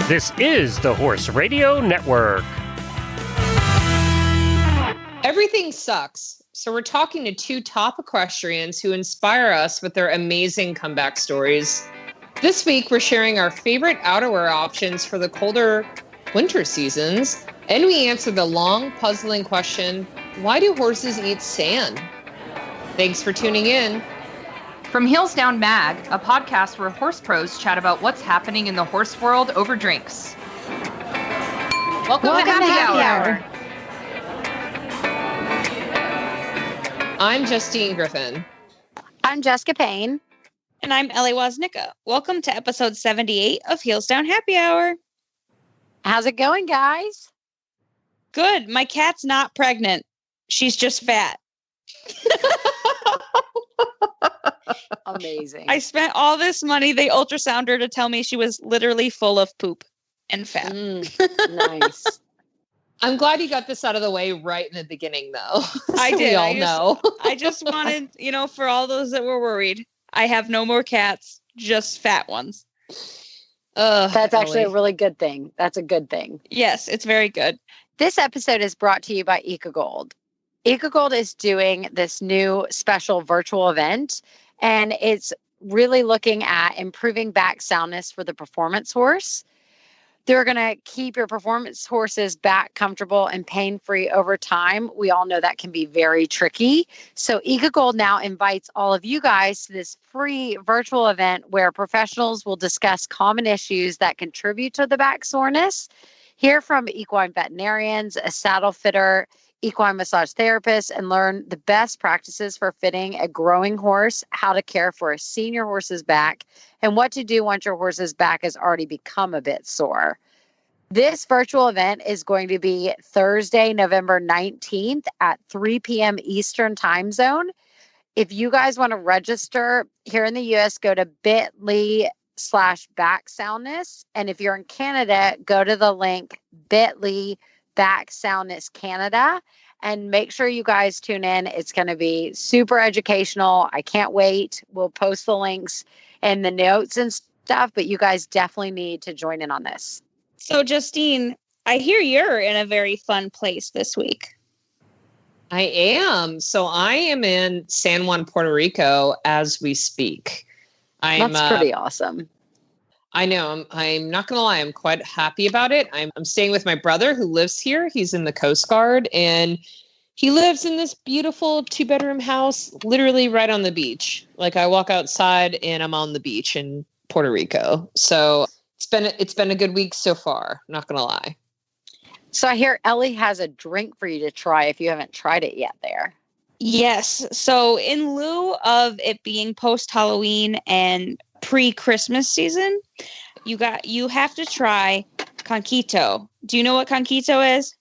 This is the Horse Radio Network. Everything sucks. So we're talking to two top equestrians who inspire us with their amazing comeback stories. This week, we're sharing our favorite outerwear options for the colder winter seasons. And we answer the long, puzzling question, why do horses eat sand? Thanks for tuning in. From Heels Down Mag, a podcast where horse pros chat about what's happening in the horse world over drinks. Welcome to Happy Hour. I'm Justine Griffin. I'm Jessica Payne. And I'm Ellie Woznicka. Welcome to episode 78 of Heels Down Happy Hour. How's it going, guys? Good. My cat's not pregnant. She's just fat. Amazing. I spent all this money. They ultrasounded her to tell me she was literally full of poop and fat. Nice. I'm glad you got this out of the way right in the beginning, though. I did. We all know. I just wanted, for all those that were worried, I have no more cats, just fat ones. That's actually a really good thing. That's a good thing. Yes, it's very good. This episode is brought to you by EcoGold. EcoGold is doing this new special virtual event, and it's really looking at improving back soundness for the performance horse. They're going to keep your performance horse's back comfortable and pain-free over time. We all know that can be very tricky. So EcoGold now invites all of you guys to this free virtual event where professionals will discuss common issues that contribute to the back soreness, hear from equine veterinarians, a saddle fitter, equine massage therapist, and learn the best practices for fitting a growing horse, how to care for a senior horse's back, and what to do once your horse's back has already become a bit sore. This virtual event is going to be Thursday, November 19th at 3 p.m. Eastern time zone. If you guys want to register here in the U.S., go to bit.ly/back soundness. And if you're in Canada, go to the link bit.ly Back Soundness Canada, and make sure you guys tune in. It's going to be super educational. I can't wait. We'll post the links and the notes and stuff, but you guys definitely need to join in on this. So, Justine, I hear you're in a very fun place this week. I am. So I am in San Juan, Puerto Rico as we speak. That's pretty awesome. I know. I'm not going to lie. I'm quite happy about it. I'm staying with my brother who lives here. He's in the Coast Guard, and he lives in this beautiful 2-bedroom house, literally right on the beach. Like I walk outside and I'm on the beach in Puerto Rico. So it's been a good week so far. I'm not going to lie. So I hear Ellie has a drink for you to try if you haven't tried it yet there. Yes. So in lieu of it being post-Halloween and pre-Christmas season, you have to try Conquito. Do you know what Conquito is?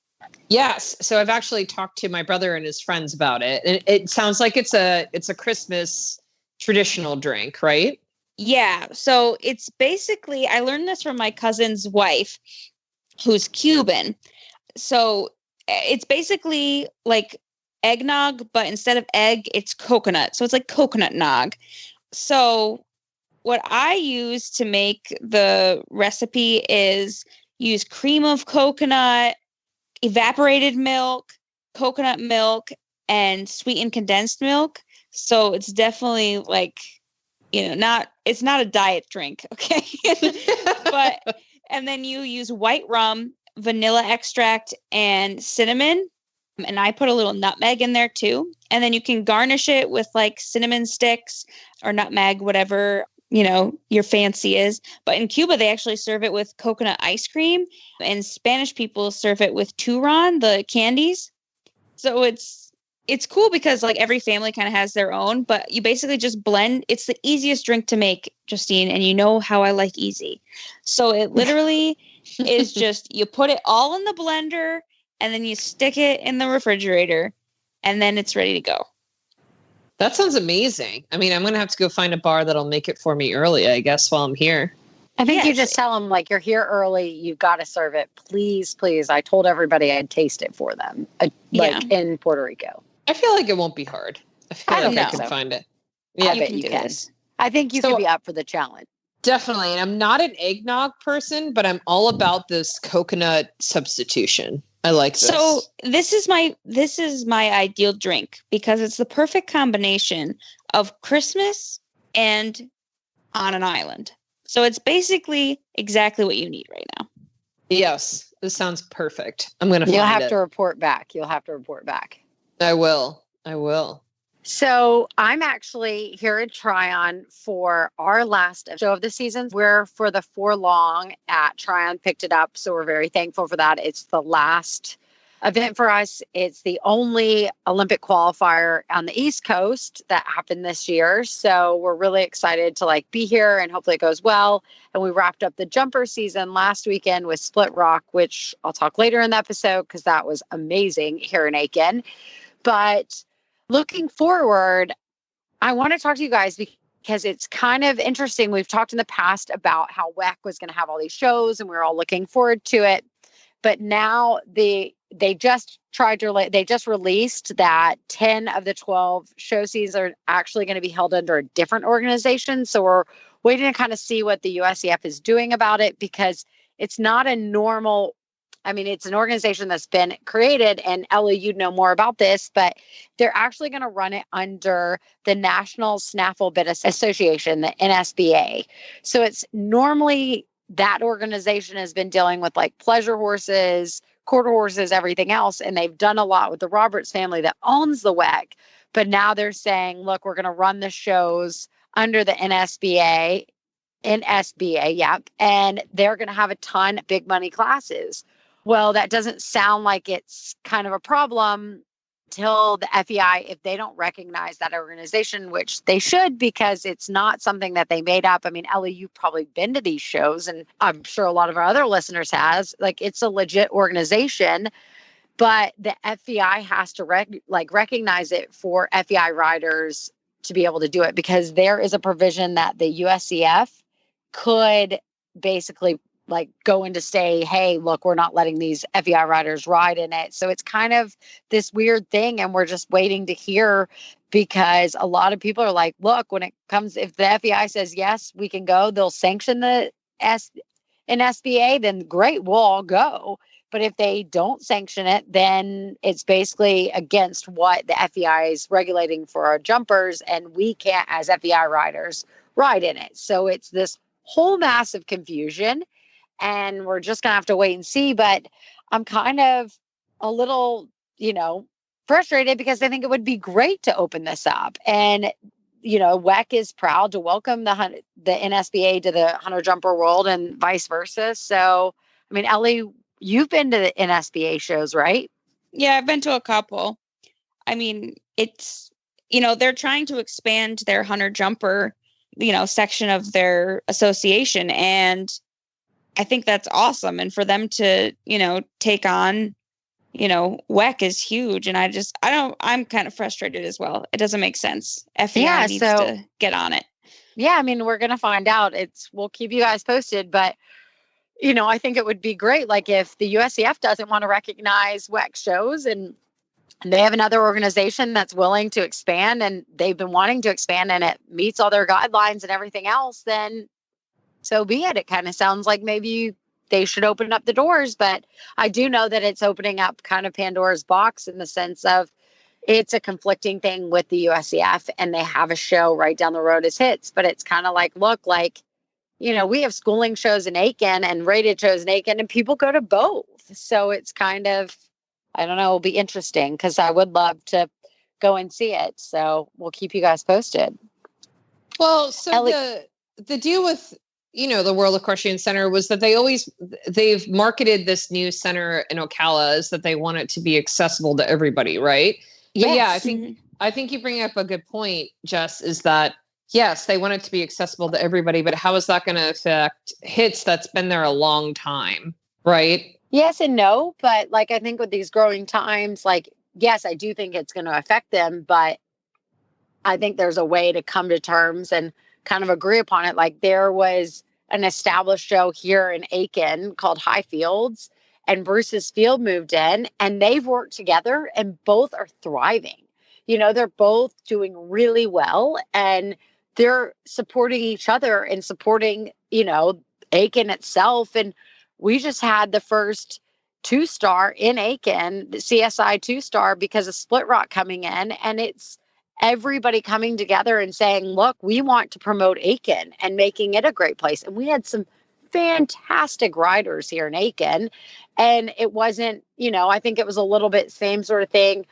Yes. So I've actually talked to my brother and his friends about it. And it sounds like it's a Christmas traditional drink, right? Yeah. So it's basically, I learned this from my cousin's wife, who's Cuban. So it's basically like eggnog, but instead of egg, it's coconut. So it's like coconut nog. So what I use to make the recipe is use cream of coconut, evaporated milk, coconut milk, and sweetened condensed milk. So it's definitely like, it's not a diet drink. Okay. And then you use white rum, vanilla extract, and cinnamon. And I put a little nutmeg in there too. And then you can garnish it with like cinnamon sticks or nutmeg, whatever, your fancy is. But in Cuba, they actually serve it with coconut ice cream, and Spanish people serve it with turron, the candies. So it's cool because like every family kind of has their own, but you basically just blend. It's the easiest drink to make, Justine, and you know how I like easy. So it literally is just, you put it all in the blender and then you stick it in the refrigerator and then it's ready to go. That sounds amazing. I mean, I'm going to have to go find a bar that'll make it for me early, I guess, while I'm here. I think you just tell them, like, you're here early. You've got to serve it. Please, please. I told everybody I'd taste it for them, in Puerto Rico. I feel like it won't be hard. I feel like I can find it. Yeah, I bet you can. I think you could be up for the challenge. Definitely. And I'm not an eggnog person, but I'm all about this coconut substitution. I like this. So this is my ideal drink because it's the perfect combination of Christmas and on an island. So it's basically exactly what you need right now. Yes, this sounds perfect. I'm going to find it. You'll have to report back. I will. So I'm actually here at Tryon for our last show of the season. We're for the Forlong at Tryon picked it up. So we're very thankful for that. It's the last event for us. It's the only Olympic qualifier on the East Coast that happened this year. So we're really excited to be here and hopefully it goes well. And we wrapped up the jumper season last weekend with Split Rock, which I'll talk later in the episode because that was amazing here in Aiken. But looking forward, I want to talk to you guys because it's kind of interesting. We've talked in the past about how WEC was going to have all these shows and we were all looking forward to it. But now they just released that 10 of the 12 show seasons are actually going to be held under a different organization. So we're waiting to kind of see what the USEF is doing about it because it's not a normal. I mean, it's an organization that's been created, and Ellie, you'd know more about this, but they're actually going to run it under the National Snaffle Bit Association, the NSBA. So it's normally that organization has been dealing with pleasure horses, quarter horses, everything else, and they've done a lot with the Roberts family that owns the WEC. But now they're saying, look, we're going to run the shows under the NSBA, yep, and they're going to have a ton of big money classes. Well, that doesn't sound like it's kind of a problem till the FEI, if they don't recognize that organization, which they should, because it's not something that they made up. I mean, Ellie, you've probably been to these shows, and I'm sure a lot of our other listeners has. It's a legit organization, but the FEI has to recognize it for FEI riders to be able to do it, because there is a provision that the USEF could basically go in to say, hey, look, we're not letting these FEI riders ride in it. So it's kind of this weird thing. And we're just waiting to hear, because a lot of people are like, look, when it comes, if the FEI says, yes, we can go, they'll sanction the NSBA, then great, we'll all go. But if they don't sanction it, then it's basically against what the FEI is regulating for our jumpers. And we can't, as FEI riders, ride in it. So it's this whole massive confusion. And we're just going to have to wait and see. But I'm kind of a little, frustrated because I think it would be great to open this up. And, WEC is proud to welcome the NSBA to the Hunter Jumper world and vice versa. So, I mean, Ellie, you've been to the NSBA shows, right? Yeah, I've been to a couple. I mean, it's, they're trying to expand their Hunter Jumper, section of their association. And I think that's awesome. And for them to, take on, WEC is huge. And I'm kind of frustrated as well. It doesn't make sense. FEI needs to get on it. Yeah. I mean, we're going to find out. We'll keep you guys posted, but I think it would be great. If the USEF doesn't want to recognize WEC shows and they have another organization that's willing to expand and they've been wanting to expand and it meets all their guidelines and everything else, then so be it. It kind of sounds like maybe they should open up the doors, but I do know that it's opening up kind of Pandora's box in the sense of it's a conflicting thing with the USEF and they have a show right down the road as HITS, but it's kind of look, we have schooling shows in Aiken and rated shows in Aiken and people go to both. So it's kind of, I don't know, it'll be interesting because I would love to go and see it. So we'll keep you guys posted. Well, so Ellie, the deal with, the World Equestrian Center was that they've marketed this new center in Ocala as that they want it to be accessible to everybody, right? Yes. But yeah, I think you bring up a good point, Jess, is that yes, they want it to be accessible to everybody, but how is that going to affect HITS that's been there a long time, right? Yes and no, but I think with these growing times, yes, I do think it's going to affect them, but I think there's a way to come to terms and kind of agree upon it. There was an established show here in Aiken called Highfields, and Bruce's Field moved in, and they've worked together, and both are thriving. They're both doing really well, and they're supporting each other and supporting, Aiken itself. And we just had the first 2-star in Aiken, the CSI 2-star, because of Split Rock coming in. And it's everybody coming together and saying, look, we want to promote Aiken and making it a great place. And we had some fantastic riders here in Aiken. And it wasn't, I think it was a little bit same sort of thing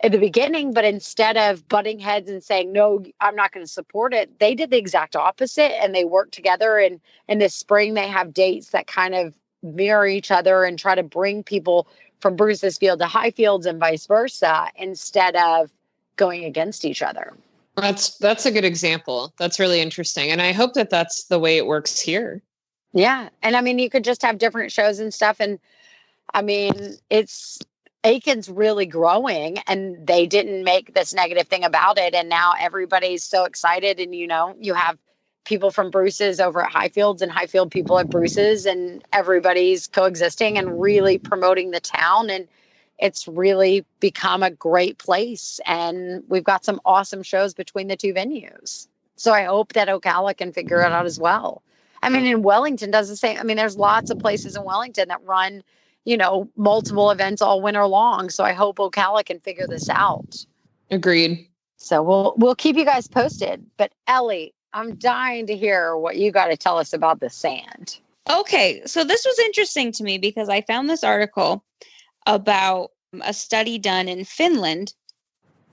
at the beginning, but instead of butting heads and saying, no, I'm not going to support it, they did the exact opposite. And they worked together. And in this spring, they have dates that kind of mirror each other and try to bring people from Bruce's Field to Highfields and vice versa, instead of going against each other. That's a good example. That's really interesting. And I hope that that's the way it works here. Yeah. And I mean, you could just have different shows and stuff. And I mean, Aiken's really growing, and they didn't make this negative thing about it. And now everybody's so excited. And, you have people from Bruce's over at Highfields and Highfield people at Bruce's, and everybody's coexisting and really promoting the town. And it's really become a great place. And we've got some awesome shows between the two venues. So I hope that Ocala can figure it out as well. I mean, in Wellington does the same. I mean, there's lots of places in Wellington that run, multiple events all winter long. So I hope Ocala can figure this out. Agreed. So we'll keep you guys posted. But Ellie, I'm dying to hear what you got to tell us about the sand. Okay, so this was interesting to me because I found this article about a study done in Finland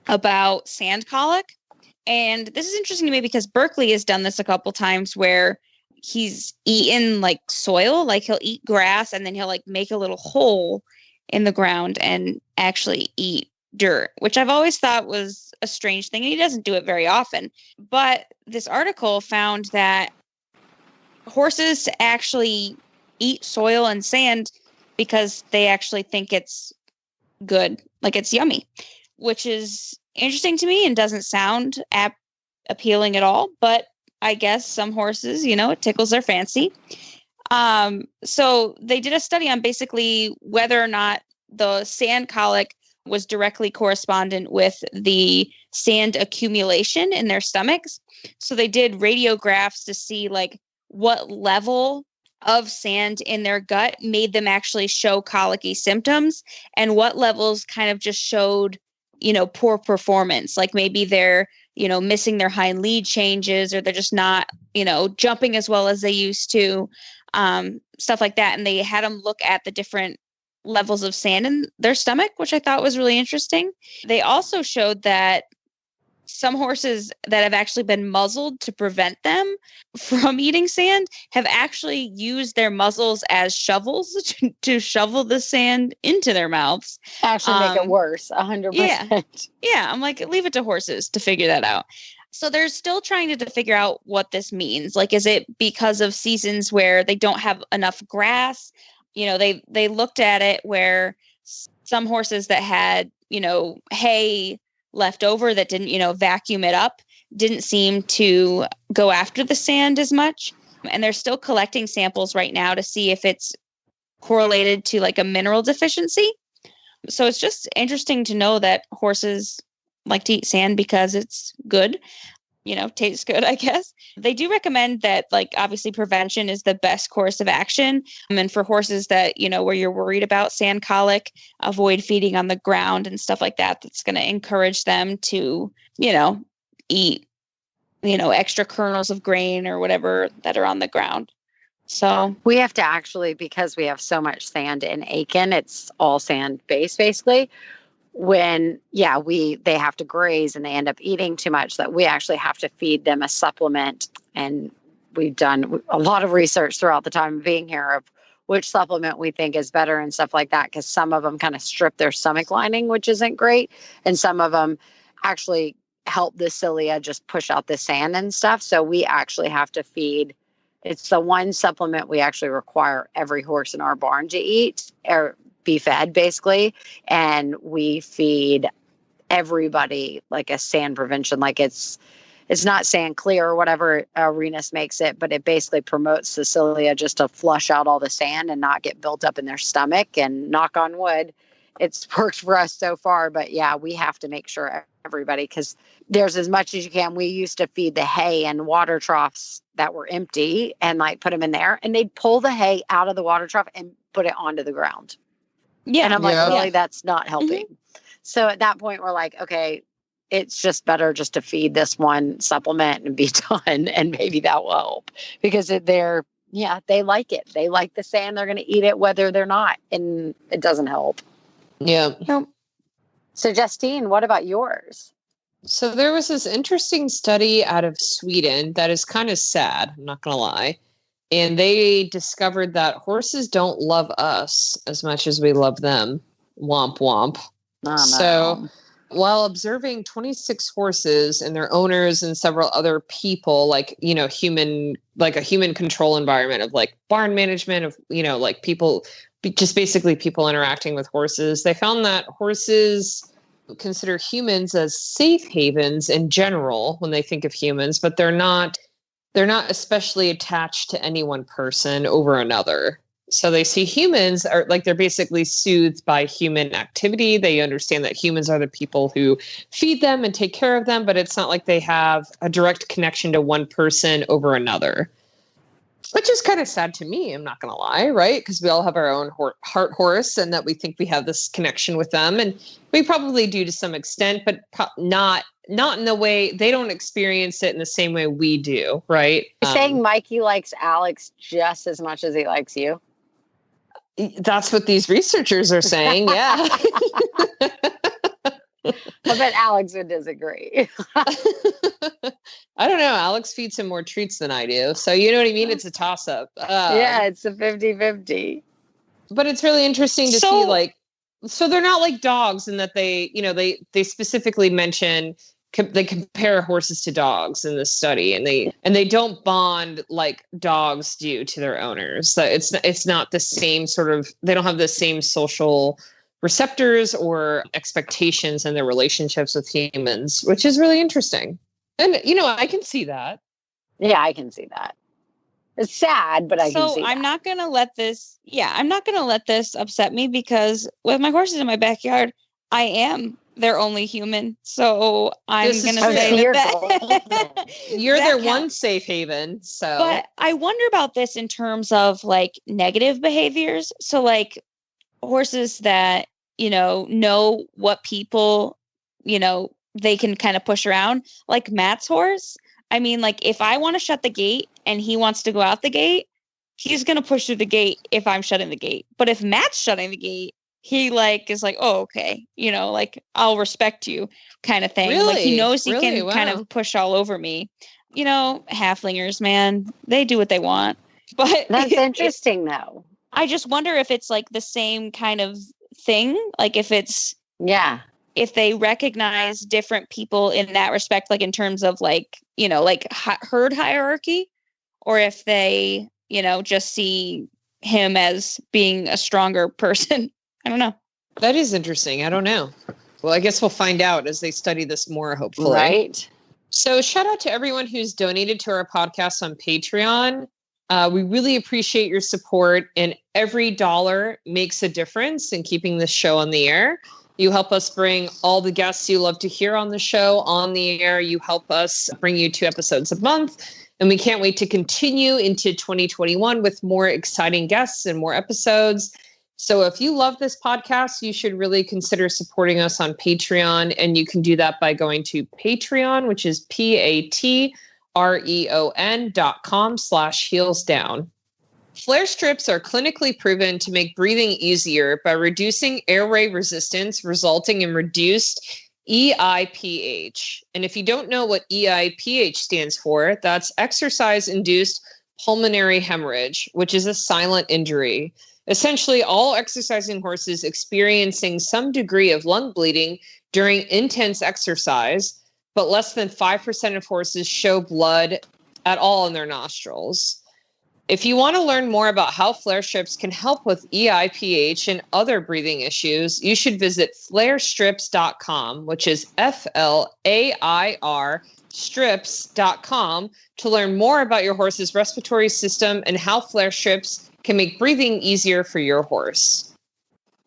about sand colic. And this is interesting to me because Berkeley has done this a couple times where he's eaten like soil, like he'll eat grass and then he'll like make a little hole in the ground and actually eat dirt, which I've always thought was a strange thing. And he doesn't do it very often. But this article found that horses actually eat soil and sand because they actually think it's good, like it's yummy, which is interesting to me and doesn't sound appealing at all. But I guess some horses, it tickles their fancy. So they did a study on basically whether or not the sand colic was directly correspondent with the sand accumulation in their stomachs. So they did radiographs to see like what level of sand in their gut made them actually show colicky symptoms, and what levels kind of just showed, poor performance. Like maybe they're, missing their hind lead changes, or they're just not, jumping as well as they used to, stuff like that. And they had them look at the different levels of sand in their stomach, which I thought was really interesting. They also showed that some horses that have actually been muzzled to prevent them from eating sand have actually used their muzzles as shovels to shovel the sand into their mouths. Actually make it worse, 100%. Yeah, I'm like, leave it to horses to figure that out. So they're still trying to figure out what this means. Like, is it because of seasons where they don't have enough grass? They looked at it where some horses that had, hay left over that didn't, vacuum it up, didn't seem to go after the sand as much. And they're still collecting samples right now to see if it's correlated to like a mineral deficiency. So it's just interesting to know that horses like to eat sand because it's good, tastes good, I guess. They do recommend that, like, obviously prevention is the best course of action. And for horses that, where you're worried about sand colic, avoid feeding on the ground and stuff like that. That's going to encourage them to, eat, extra kernels of grain or whatever that are on the ground. So we have to actually, because we have so much sand in Aiken, it's all sand based basically. When they have to graze and they end up eating too much, that we actually have to feed them a supplement. And we've done a lot of research throughout the time of being here of which supplement we think is better and stuff like that, because some of them kind of strip their stomach lining, which isn't great, and some of them actually help the cilia just push out the sand and stuff. So we actually have to feed, it's the one supplement we actually require every horse in our barn to eat or be fed basically. And we feed everybody like a sand prevention, like it's not sand clear or whatever Renus makes it, but it basically promotes the cilia just to flush out all the sand and not get built up in their stomach. And knock on wood, it's worked for us so far. But yeah, we have to make sure everybody, because there's as much as you can. We used to feed the hay in water troughs that were empty and like put them in there, and they'd pull the hay out of the water trough and put it onto the ground. Yeah. And I'm like, Yeah. really, that's not helping. So at that point, we're like, okay, it's just better just to feed this one supplement and be done. And maybe that will help, because they like it. They like the sand. They're going to eat it whether they're not. And it doesn't help. Yeah. Nope. So Justine, what about yours? So there was this interesting study out of Sweden that is kind of sad, I'm not going to lie. And they discovered that horses don't love us as much as we love them. Womp womp. Oh, no. So while observing 26 horses and their owners and several other people, like, you know, like a human control environment of like barn management of, you know, like people, just basically people interacting with horses, they found that horses consider humans as safe havens in general when they think of humans, but they're not especially attached to any one person over another. So they see humans are like, they're basically soothed by human activity. They understand that humans are the people who feed them and take care of them, but it's not like they have a direct connection to one person over another, which is kind of sad to me. I'm not going to lie, right? Because we all have our own heart horse, and that we think we have this connection with them. And we probably do to some extent, but not in the way, they don't experience it in the same way we do, right? You're saying Mikey likes Alex just as much as he likes you? That's what these researchers are saying. Yeah. I bet Alex would disagree. I don't know. Alex feeds him more treats than I do. So you know what I mean? It's a toss up. Yeah, it's a 50-50. But it's really interesting to see, like, so they're not like dogs in that they, you know, they specifically mention, they compare horses to dogs in this study, and they don't bond like dogs do to their owners. So it's not the same sort of, they don't have the same social receptors or expectations in their relationships with humans, which is really interesting. And, you know, I can see that. Yeah, I can see that. It's sad, but I can see So I'm that. not going to let this upset me, because with my horses in my backyard, I am their only human. So I'm This is going to true. say You're that. You're that their counts. one safe haven. So But I wonder about this in terms of like negative behaviors. So like horses that, you know what people, you know, they can kind of push around, like Matt's horse. I mean, like if I want to shut the gate and he wants to go out the gate, he's going to push through the gate if I'm shutting the gate. But if Matt's shutting the gate, he like is like, oh, okay, you know, like I'll respect you kind of thing. Like he Really? knows he Really? can kind Wow. of push all over me. You know, halflingers, man, they do what they want. But That's interesting, though. I just wonder if it's like the same kind of thing. Like if they recognize different people in that respect, like in terms of like, you know, like herd hierarchy, or if they, you know, just see him as being a stronger person. I don't know. that is interesting. I don't know. Well, I guess we'll find out as they study this more, hopefully. Right? So shout out to everyone who's donated to our podcast on Patreon. We really appreciate your support, and every dollar makes a difference in keeping this show on the air. You help us bring all the guests you love to hear on the show on the air. You help us bring you 2 episodes a month. And we can't wait to continue into 2021 with more exciting guests and more episodes. So if you love this podcast, you should really consider supporting us on Patreon. And you can do that by going to Patreon, which is patreon.com/heelsdown. Flare strips are clinically proven to make breathing easier by reducing airway resistance, resulting in reduced EIPH. And if you don't know what EIPH stands for, that's exercise-induced pulmonary hemorrhage, which is a silent injury. Essentially, all exercising horses experiencing some degree of lung bleeding during intense exercise, but less than 5% of horses show blood at all in their nostrils. If you want to learn more about how flare strips can help with EIPH and other breathing issues, you should visit flarestrips.com, which is FLAIR strips.com, to learn more about your horse's respiratory system and how flare strips can make breathing easier for your horse.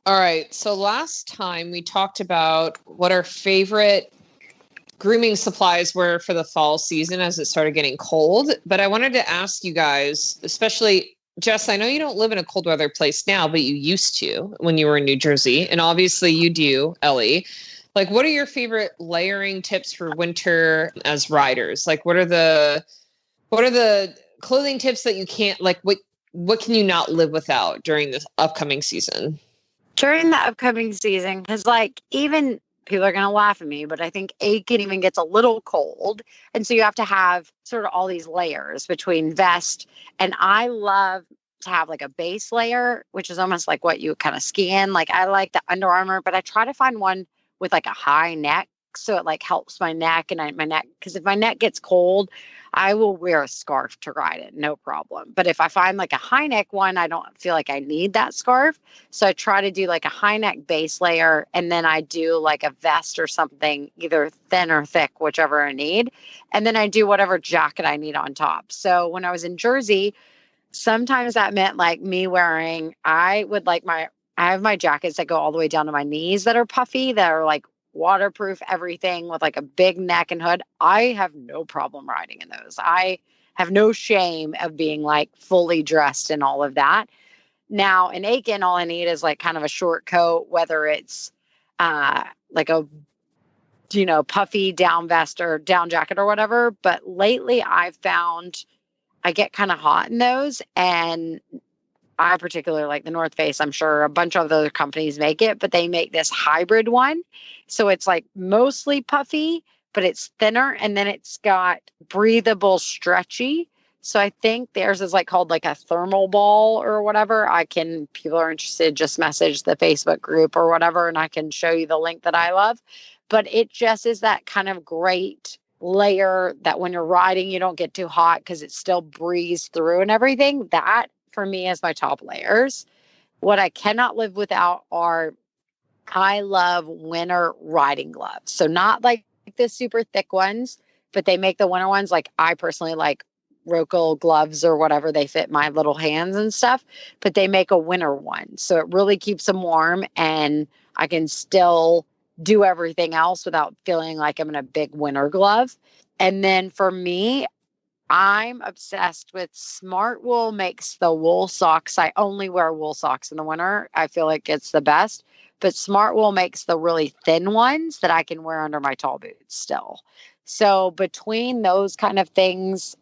All right, so last time we talked about what our favorite grooming supplies were for the fall season as it started getting cold. But I wanted to ask you guys, especially Jess, I know you don't live in a cold weather place now, but you used to when you were in New Jersey. And obviously you do, Ellie. Like, what are your favorite layering tips for winter as riders? Like, what are the clothing tips that you can't, like, what can you not live without during this upcoming season? During the upcoming season, because like even people are going to laugh at me, but I think Aiken even gets a little cold. And so you have to have sort of all these layers between vest. And I love to have like a base layer, which is almost like what you kind of ski in. Like I like the Under Armour, but I try to find one with like a high neck. So it like helps my neck and my neck. Because if my neck gets cold, I will wear a scarf to ride it, no problem. But if I find like a high neck one, I don't feel like I need that scarf. So I try to do like a high neck base layer, and then I do like a vest or something, either thin or thick, whichever I need. And then I do whatever jacket I need on top. So when I was in Jersey, sometimes that meant like me wearing, I have my jackets that go all the way down to my knees that are puffy, that are like waterproof, everything with like a big neck and hood. I have no problem riding in those. I have no shame of being like fully dressed and all of that. Now in Aiken, all I need is like kind of a short coat, whether it's like a, puffy down vest or down jacket or whatever. But lately I've found I get kind of hot in those, and I particularly like the North Face. I'm sure a bunch of other companies make it, but they make this hybrid one. So it's like mostly puffy, but it's thinner, and then it's got breathable, stretchy. So I think theirs is like called like a thermal ball or whatever. People are interested, just message the Facebook group or whatever, and I can show you the link that I love. But it just is that kind of great layer that when you're riding, you don't get too hot because it still breathes through and everything. That for me is my top layers. What I cannot live without I love winter riding gloves. So not like the super thick ones, but they make the winter ones. Like I personally like Rocal gloves or whatever. They fit my little hands and stuff, but they make a winter one. So it really keeps them warm, and I can still do everything else without feeling like I'm in a big winter glove. And then for me, I'm obsessed with Smartwool makes the wool socks. I only wear wool socks in the winter. I feel like it's the best. But Smartwool makes the really thin ones that I can wear under my tall boots still. So between those kind of things,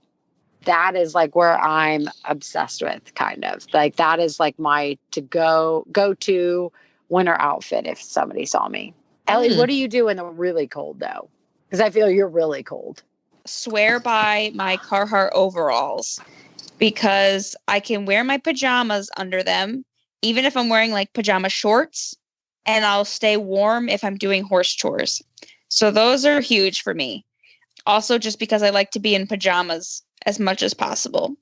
that is like where I'm obsessed with, kind of. Like that is like my go-to winter outfit if somebody saw me. Ellie, what do you do when they're really cold though? Because I feel you're really cold. Swear by my Carhartt overalls, because I can wear my pajamas under them, even if I'm wearing like pajama shorts, and I'll stay warm if I'm doing horse chores. So those are huge for me. Also, just because I like to be in pajamas as much as possible.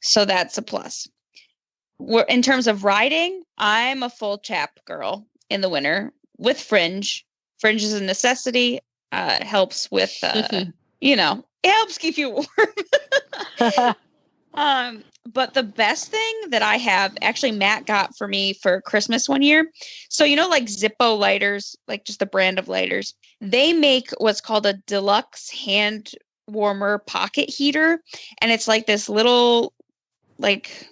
So that's a plus. In terms of riding, I'm a full chap girl in the winter with fringe. Fringe is a necessity. It helps with, it helps keep you warm. But the best thing that I have, actually Matt got for me for Christmas one year. So, like Zippo lighters, like just the brand of lighters, they make what's called a deluxe hand warmer pocket heater. And it's like this little, like,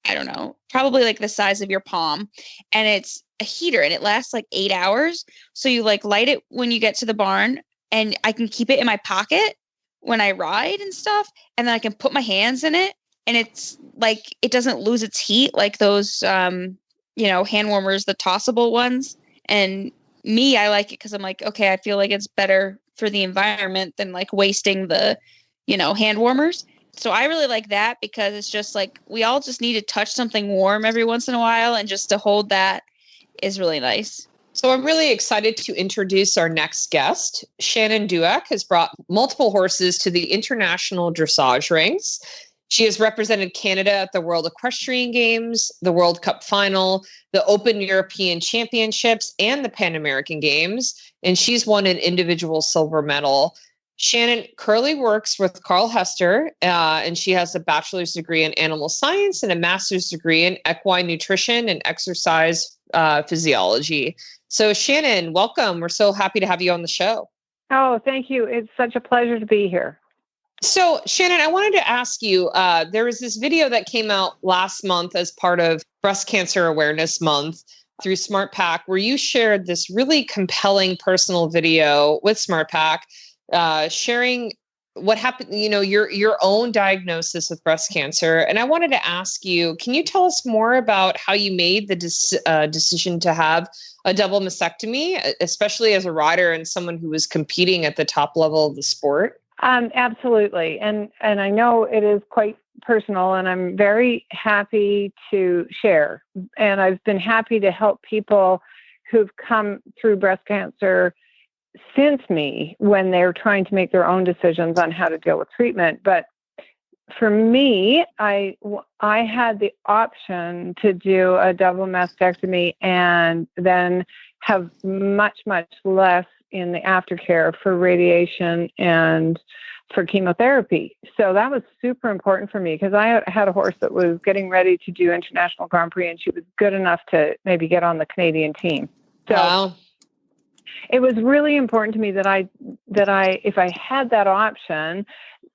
I don't know, probably like the size of your palm. And it's a heater and it lasts like 8 hours. So you like light it when you get to the barn, and I can keep it in my pocket when I ride and stuff. And then I can put my hands in it. And it's like, it doesn't lose its heat like those, hand warmers, the tossable ones. And me, I like it because I'm like, okay, I feel like it's better for the environment than like wasting the, hand warmers. So I really like that because it's just like, we all just need to touch something warm every once in a while. And just to hold that is really nice. So I'm really excited to introduce our next guest. Shannon Dueck has brought multiple horses to the International Dressage Rings. She has represented Canada at the World Equestrian Games, the World Cup Final, the Open European Championships, and the Pan American Games, and she's won an individual silver medal. Shannon currently works with Carl Hester, and she has a bachelor's degree in animal science and a master's degree in equine nutrition and exercise physiology. So Shannon, welcome. We're so happy to have you on the show. Oh, thank you. It's such a pleasure to be here. So, Shannon, I wanted to ask you, there was this video that came out last month as part of Breast Cancer Awareness Month through SmartPak, where you shared this really compelling personal video with SmartPak, sharing what happened, your own diagnosis with breast cancer. And I wanted to ask you, can you tell us more about how you made the decision to have a double mastectomy, especially as a rider and someone who was competing at the top level of the sport? Absolutely. And I know it is quite personal, and I'm very happy to share. And I've been happy to help people who've come through breast cancer since me when they're trying to make their own decisions on how to deal with treatment. But for me, I had the option to do a double mastectomy and then have much, much less in the aftercare for radiation and for chemotherapy. So that was super important for me because I had a horse that was getting ready to do International Grand Prix, and she was good enough to maybe get on the Canadian team. So wow. It was really important to me that I, if I had that option,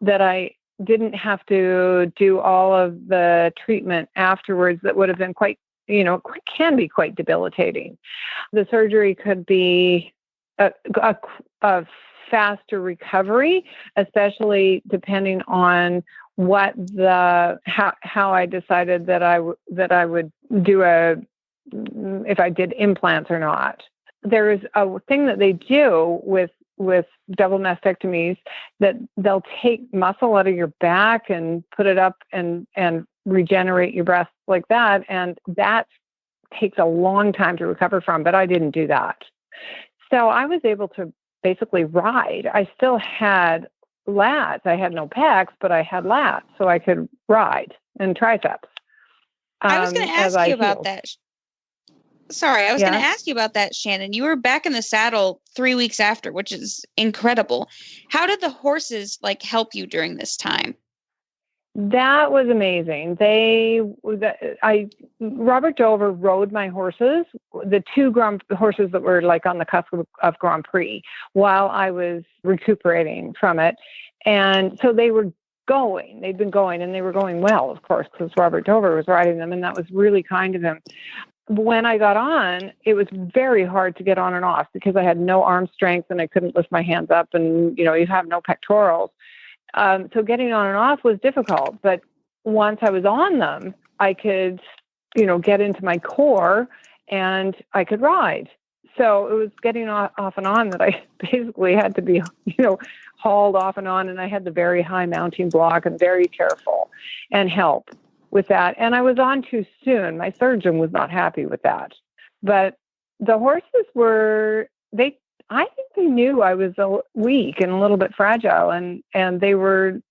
that I didn't have to do all of the treatment afterwards that would have been quite, can be quite debilitating. The surgery could be a faster recovery, especially depending on how I decided that I would do if I did implants or not. There is a thing that they do with double mastectomies that they'll take muscle out of your back and put it up and regenerate your breasts like that. And that takes a long time to recover from, but I didn't do that. So I was able to basically ride. I still had lats. I had no pecs, but I had lats, so I could ride, and triceps. I was going to ask you about that. Sorry, I was going to ask you about that, Shannon. You were back in the saddle 3 weeks after, which is incredible. How did the horses horse you during this time? That was amazing. Robert Dover rode my horses, the two horses that were on the cusp of Grand Prix, while I was recuperating from it. And so they'd been going, and they were going well, of course, because Robert Dover was riding them, and that was really kind of him. When I got on, it was very hard to get on and off because I had no arm strength and I couldn't lift my hands up, and, you have no pectorals. So getting on and off was difficult, but once I was on them, I could, get into my core and I could ride. So it was getting off and on that I basically had to be, hauled off and on. And I had the very high mounting block and very careful and help with that. And I was on too soon. My surgeon was not happy with that, but the horses I think they knew I was weak and a little bit fragile, and they were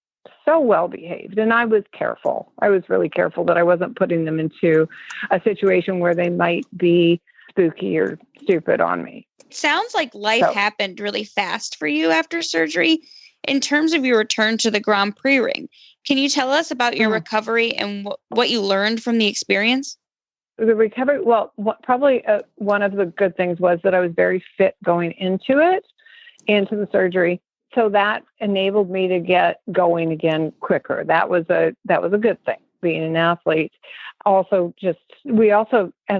so well behaved. And I was careful. I was really careful that I wasn't putting them into a situation where they might be spooky or stupid on me. Sounds like life happened really fast for you after surgery. In terms of your return to the Grand Prix ring, can you tell us about your recovery and what you learned from the experience? The recovery, probably one of the good things was that I was very fit going into the surgery. So that enabled me to get going again quicker. That was a good thing, being an athlete. Also, we as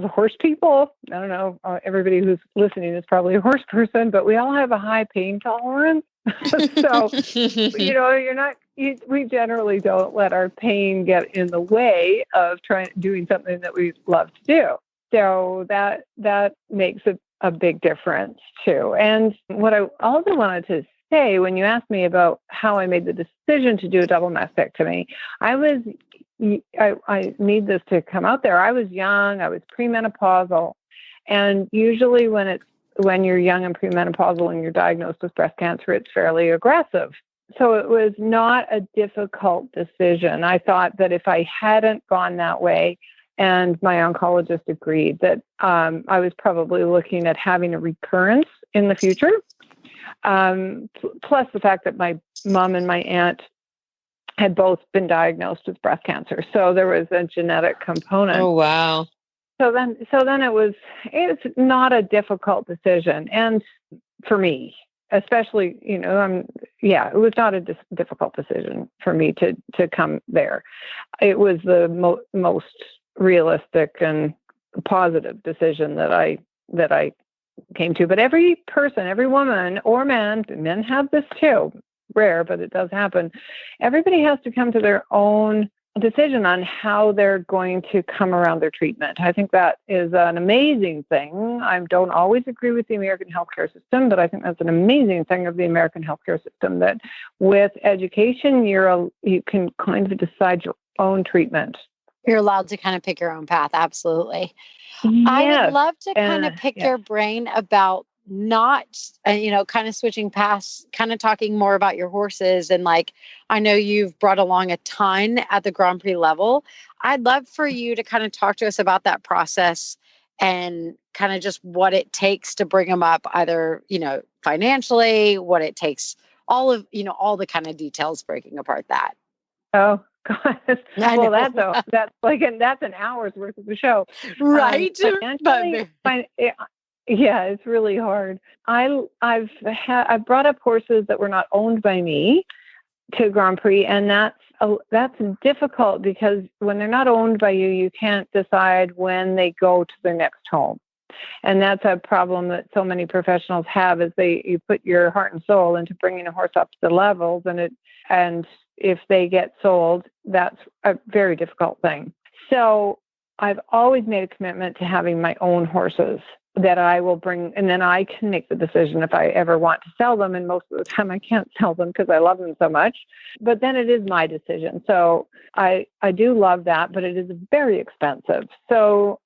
horse people, I don't know, everybody who's listening is probably a horse person, but we all have a high pain tolerance. So, we generally don't let our pain get in the way of doing something that we love to do. So that makes a big difference too. And what I also wanted to say, when you asked me about how I made the decision to do a double mastectomy, I need this to come out there. I was young, I was premenopausal. And usually when you're young and premenopausal and you're diagnosed with breast cancer, it's fairly aggressive. So it was not a difficult decision. I thought that if I hadn't gone that way, and my oncologist agreed, that I was probably looking at having a recurrence in the future. Plus the fact that my mom and my aunt had both been diagnosed with breast cancer. So there was a genetic component. Oh, wow. So then it's not a difficult decision. And for me, especially, it was not a difficult decision for me to come there. It was the most realistic and positive decision that I came to. But every person, every woman or man, men have this too, rare, but it does happen. Everybody has to come to their own decision on how they're going to come around their treatment. I think that is an amazing thing. I don't always agree with the American healthcare system, but I think that's an amazing thing of the American healthcare system, that with education, you can kind of decide your own treatment. You're allowed to kind of pick your own path. Absolutely. Yes. I would love to kind of pick your brain about not, kind of switching past, kind of talking more about your horses. And like, I know you've brought along a ton at the Grand Prix level. I'd love for you to kind of talk to us about that process and kind of just what it takes to bring them up, either, financially, what it takes, all the kind of details, breaking apart that. Oh, God. Well, that's an hour's worth of the show. Right. Yeah, it's really hard. I've brought up horses that were not owned by me to Grand Prix, and that's difficult because when they're not owned by you, you can't decide when they go to their next home. And that's a problem that so many professionals have, is you put your heart and soul into bringing a horse up to the levels, and if they get sold, that's a very difficult thing. So I've always made a commitment to having my own horses that I will bring, and then I can make the decision if I ever want to sell them. And most of the time I can't sell them because I love them so much, but then it is my decision. So I do love that, but it is very expensive. So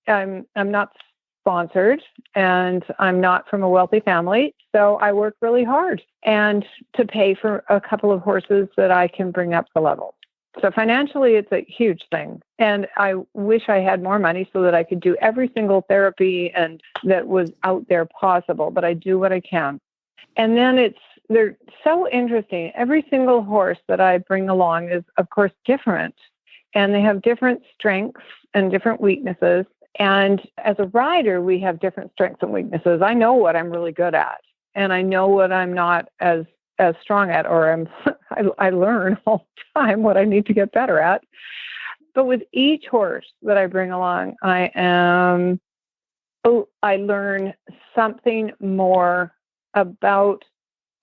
I'm not sponsored and I'm not from a wealthy family. So I work really hard and to pay for a couple of horses that I can bring up the level. So financially, it's a huge thing. And I wish I had more money so that I could do every single therapy and that was out there possible, but I do what I can. And then they're so interesting. Every single horse that I bring along is, of course, different. And they have different strengths and different weaknesses. And as a rider, we have different strengths and weaknesses. I know what I'm really good at, and I know what I'm not as strong at, or I learn all the time what I need to get better at. But with each horse that I bring along, I learn something more about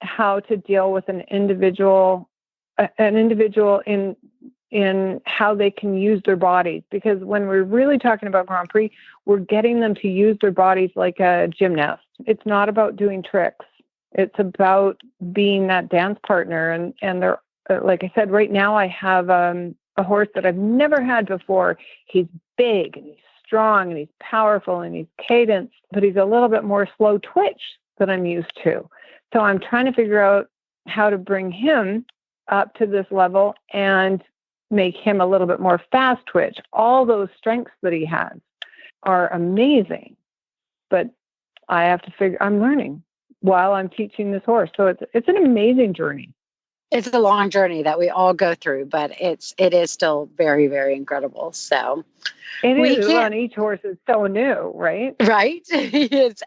how to deal with an individual in how they can use their bodies. Because when we're really talking about Grand Prix, we're getting them to use their bodies like a gymnast. It's not about doing tricks. It's about being that dance partner. And they're, like I said, right now I have a horse that I've never had before. He's big and he's strong and he's powerful and he's cadenced, but he's a little bit more slow twitch than I'm used to. So I'm trying to figure out how to bring him up to this level and make him a little bit more fast twitch. All those strengths that he has are amazing, but I'm learning while I'm teaching this horse. So it's an amazing journey. It's a long journey that we all go through, but it is still very, very incredible. So it is. And each horse is so new, right? Right.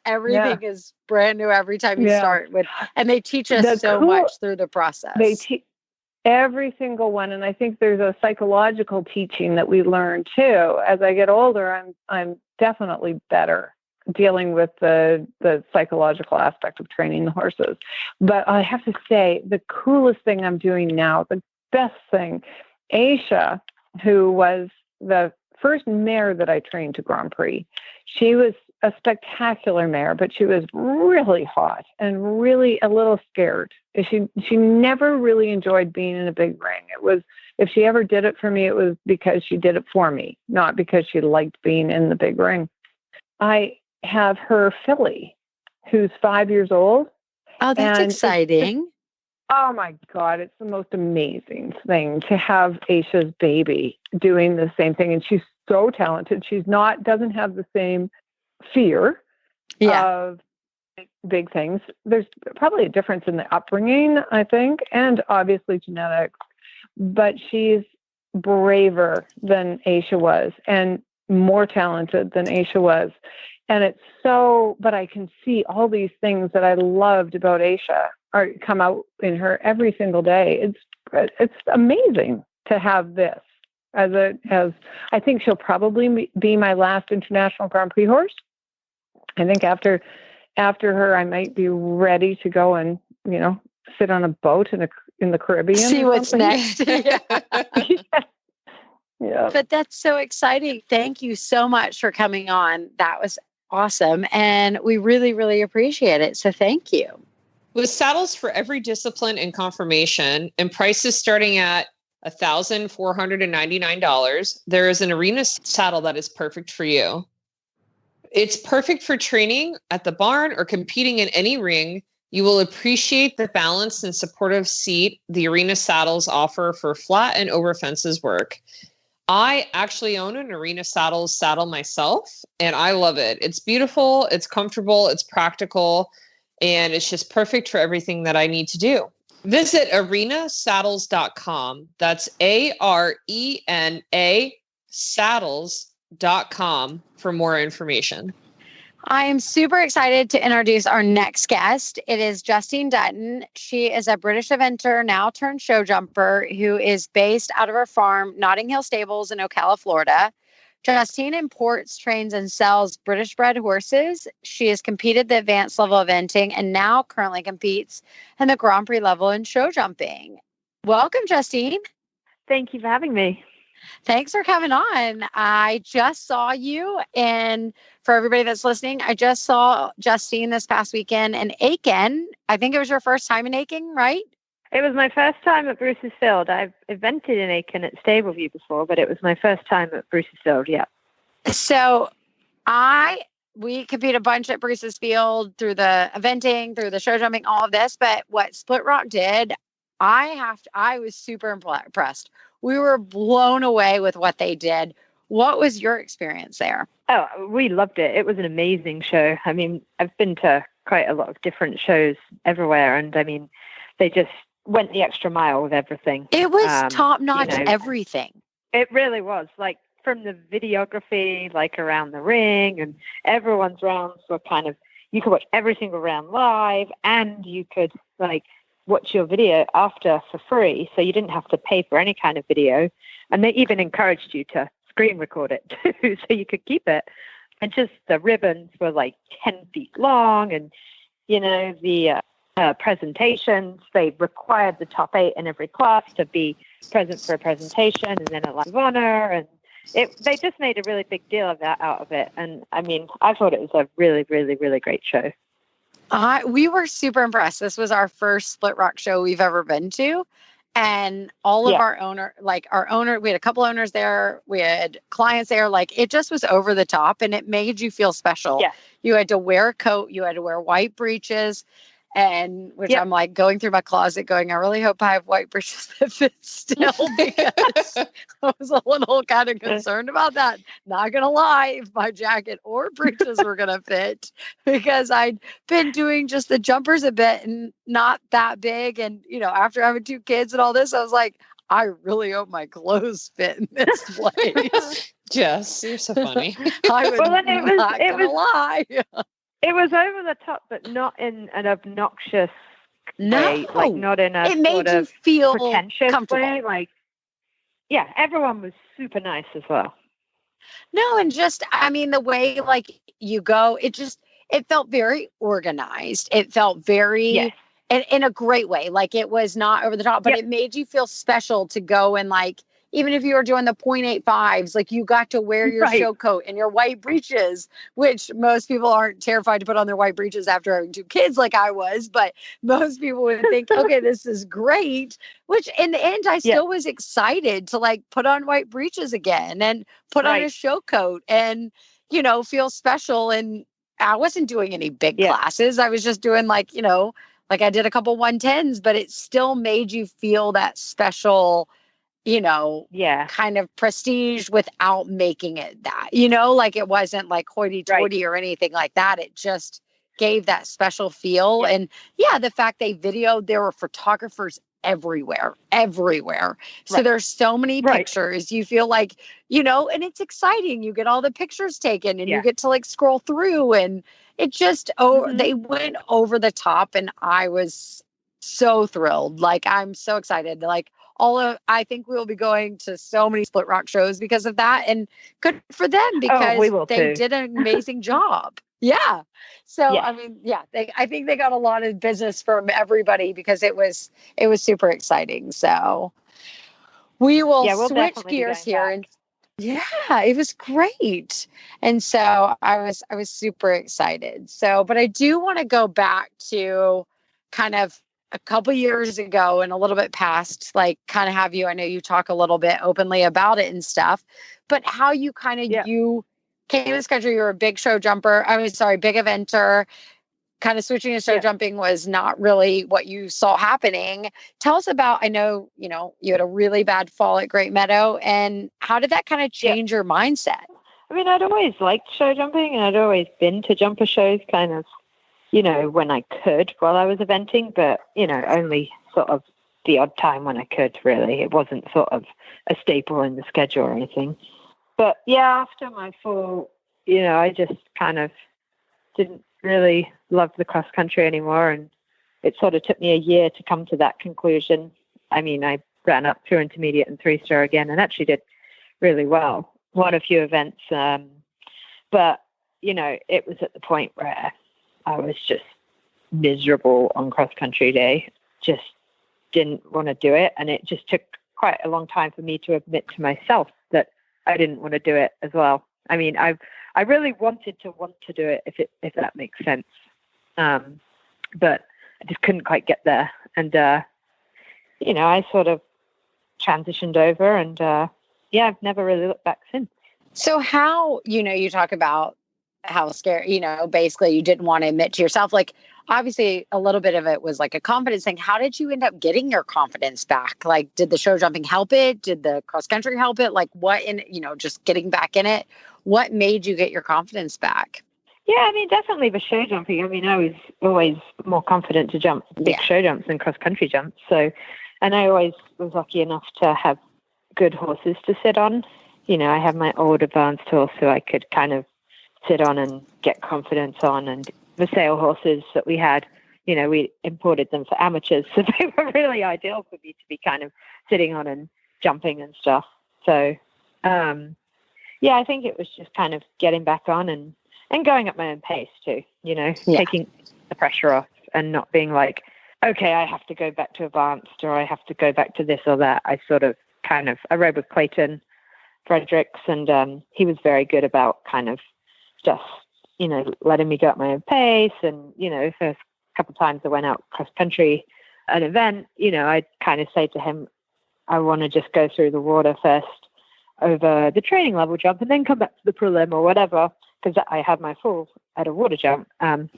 Everything is brand new every time you start with, and they teach us much through the process. They teach every single one. And I think there's a psychological teaching that we learn too. As I get older, I'm definitely better dealing with the psychological aspect of training the horses. But I have to say, the coolest thing I'm doing now, the best thing, Aisha, who was the first mare that I trained to Grand Prix, she was a spectacular mare, but she was really hot and really a little scared. She never really enjoyed being in a big ring. It was, if she ever did it for me, it was because she did it for me, not because she liked being in the big ring. I have her filly, who's 5 years old. Oh, that's exciting. Oh my God, it's the most amazing thing to have Aisha's baby doing the same thing. And she's so talented. Doesn't have the same fear of big things. There's probably a difference in the upbringing, I think, and obviously genetics, but she's braver than Aisha was and more talented than Aisha was. And it's so, but I can see all these things that I loved about Aisha are come out in her every single day. It's amazing to have this as I think she'll probably be my last international Grand Prix horse. I think after her, I might be ready to go and, sit on a boat in the Caribbean. See what's next. Yeah. But that's so exciting. Thank you so much for coming on. That was awesome. And we really, really appreciate it. So thank you. With saddles for every discipline and conformation and prices starting at $1,499, there is an Arena saddle that is perfect for you. It's perfect for training at the barn or competing in any ring. You will appreciate the balanced and supportive seat the Arena saddles offer for flat and over fences work. I actually own an Arena saddle myself, and I love it. It's beautiful, it's comfortable, it's practical, and it's just perfect for everything that I need to do. Visit arenasaddles.com. That's ARENA saddles.com for more information. I am super excited to introduce our next guest. It is Justine Dutton. She is a British eventer, now turned show jumper, who is based out of her farm, Notting Hill Stables in Ocala, Florida. Justine imports, trains, and sells British bred horses. She has competed the advanced level eventing and now currently competes in the Grand Prix level in show jumping. Welcome, Justine. Thank you for having me. Thanks for coming on. I just saw you, and for everybody that's listening, I just saw Justine this past weekend in Aiken. I think it was your first time in Aiken, right? It was my first time at Bruce's Field. I've evented in Aiken at Stableview before, but it was my first time at Bruce's Field, yeah. So we compete a bunch at Bruce's Field through the eventing, through the show jumping, all of this. But what Split Rock did, I was super impressed. We were blown away with what they did. What was your experience there? Oh, we loved it. It was an amazing show. I mean, I've been to quite a lot of different shows everywhere, and I mean, they just went the extra mile with everything. It was top-notch, everything. It really was. Like, from the videography, like around the ring, and everyone's rounds were kind of, you could watch every single round live, and you could, like, watch your video after for free, so you didn't have to pay for any kind of video. And they even encouraged you to screen record it too, so you could keep it. And just the ribbons were like 10 feet long, and the presentations, they required the top 8 in every class to be present for a presentation and then a live honor, and they just made a really big deal of that out of it. And I mean, I thought it was a really, really, really great show. We were super impressed. This was our first Split Rock show we've ever been to. And all of our owner, we had a couple owners there. We had clients there. Like, it just was over the top, and it made you feel special. Yeah. You had to wear a coat. You had to wear white breeches. And I'm like going through my closet going, I really hope I have white breeches that fit still, because I was a little kind of concerned about that. Not going to lie, if my jacket or breeches were going to fit, because I'd been doing just the jumpers a bit and not that big. And, after having 2 kids and all this, I was like, I really hope my clothes fit in this place. Jess, you're so funny. I was not going to lie. It was over the top, but not in an obnoxious way. Like, not in a it made sort you of feel pretentious comfortable way. Like, yeah, everyone was super nice as well. No, and just, I mean, the way, like, you go, it felt very organized. It felt very, in a great way. Like, it was not over the top, but it made you feel special to go and, like, even if you were doing the 0.85s, like, you got to wear your show coat and your white breeches, which most people aren't terrified to put on their white breeches after having 2 kids like I was. But most people would think, okay, this is great, which in the end, I still was excited to, like, put on white breeches again and put on a show coat and, feel special. And I wasn't doing any big classes. I was just doing like I did a couple 110s, but it still made you feel that special, kind of prestige without making it that, like, it wasn't like hoity-toity or anything like that. It just gave that special feel. And the fact they videoed, there were photographers everywhere. So Right. there's so many Right. pictures. You feel like, you know, and it's exciting. You get all the pictures taken and Yeah. you get to like scroll through, and it just, Mhm. they went over the top, and I was so thrilled. Like, I'm so excited. Like, I think we will be going to so many Split Rock shows because of that, and good for them Oh, because we will they too. did an amazing job. Yeah. So, Yes. I mean, yeah, I think they got a lot of business from everybody because it was super exciting. So we will Yeah, we'll switch definitely be gears going here back. and yeah, it was great. And so I was super excited. So, but I do want to go back to kind of a couple years ago and a little bit past, like kind of have you, I know you talk a little bit openly about it and stuff, but how you kind of, Yeah. you came to this country, you were a big show jumper. I mean, sorry, big eventer. Kind of switching to show Yeah. jumping was not really what you saw happening. Tell us about, I know, you know, you had a really bad fall at Great Meadow, and how did that kind of Yeah. change your mindset? I mean, I'd always liked show jumping, and I'd always been to jumper shows kind of, you know, when I could while I was eventing, but, you know, only sort of the odd time when I could, really. It wasn't sort of a staple in the schedule or anything. But yeah, after my fall, you know, I just kind of didn't really love the cross country anymore, and it sort of took me a year to come to that conclusion. I mean, I ran up through intermediate and 3-star again, and actually did really well. Won a few events, but you know, it was at the point where I was just miserable on cross country day. Just didn't want to do it, and it just took quite a long time for me to admit to myself that I didn't want to do it as well. I mean, I really wanted to do it, if that makes sense, but I just couldn't quite get there. And you know, I sort of transitioned over, and yeah, I've never really looked back since. So how, you know, you talk about how scary, you know, basically you didn't want to admit to yourself, like obviously a little bit of it was like a confidence thing. How did you end up getting your confidence back? Like, did the show jumping help it? Did the cross country help it? Like what in, you know, just getting back in it, what made you get your confidence back? Yeah, I mean, definitely the show jumping. I mean, I was always more confident to jump big show jumps than cross country jumps. So, and I always was lucky enough to have good horses to sit on. You know, I have my old advanced horse who I could kind of sit on and get confidence on. And the sale horses that we had, you know, we imported them for amateurs. So they were really ideal for me to be kind of sitting on and jumping and stuff. So, yeah, I think it was just kind of getting back on and going at my own pace too, you know, taking the pressure off and not being like, okay, I have to go back to advanced or I have to go back to this or that. I sort of I rode with Clayton Fredericks, and he was very good about kind of just, you know, letting me go at my own pace. And, you know, first couple of times I went out cross country an event, you know, I'd kind of say to him, I want to just go through the water first over the training level jump and then come back to the prelim or whatever, because I had my full at a water jump. And,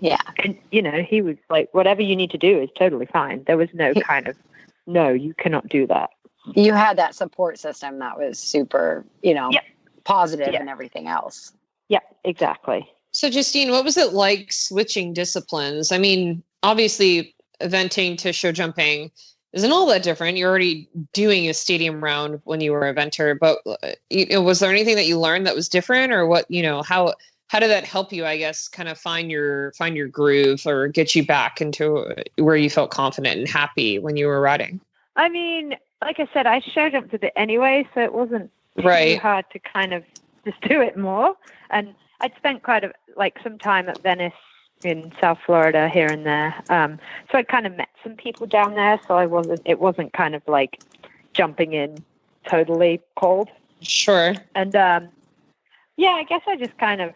you know, he was like, whatever you need to do is totally fine. There was no kind of, no, you cannot do that. You had that support system that was super, you know, positive and everything else. Yeah, exactly. So, Justine, what was it like switching disciplines? I mean, obviously, eventing to show jumping isn't all that different. You're already doing a stadium round when you were an eventer, but you know, was there anything that you learned that was different, or what? You know, how did that help you? I guess kind of find your groove or get you back into where you felt confident and happy when you were riding. I mean, like I said, I show jumped a bit anyway, so it wasn't too hard to kind of just do it more. And I'd spent some time at Venice in South Florida here and there. So I kind of met some people down there. So it wasn't kind of like jumping in totally cold. Sure. And yeah, I guess I just kind of,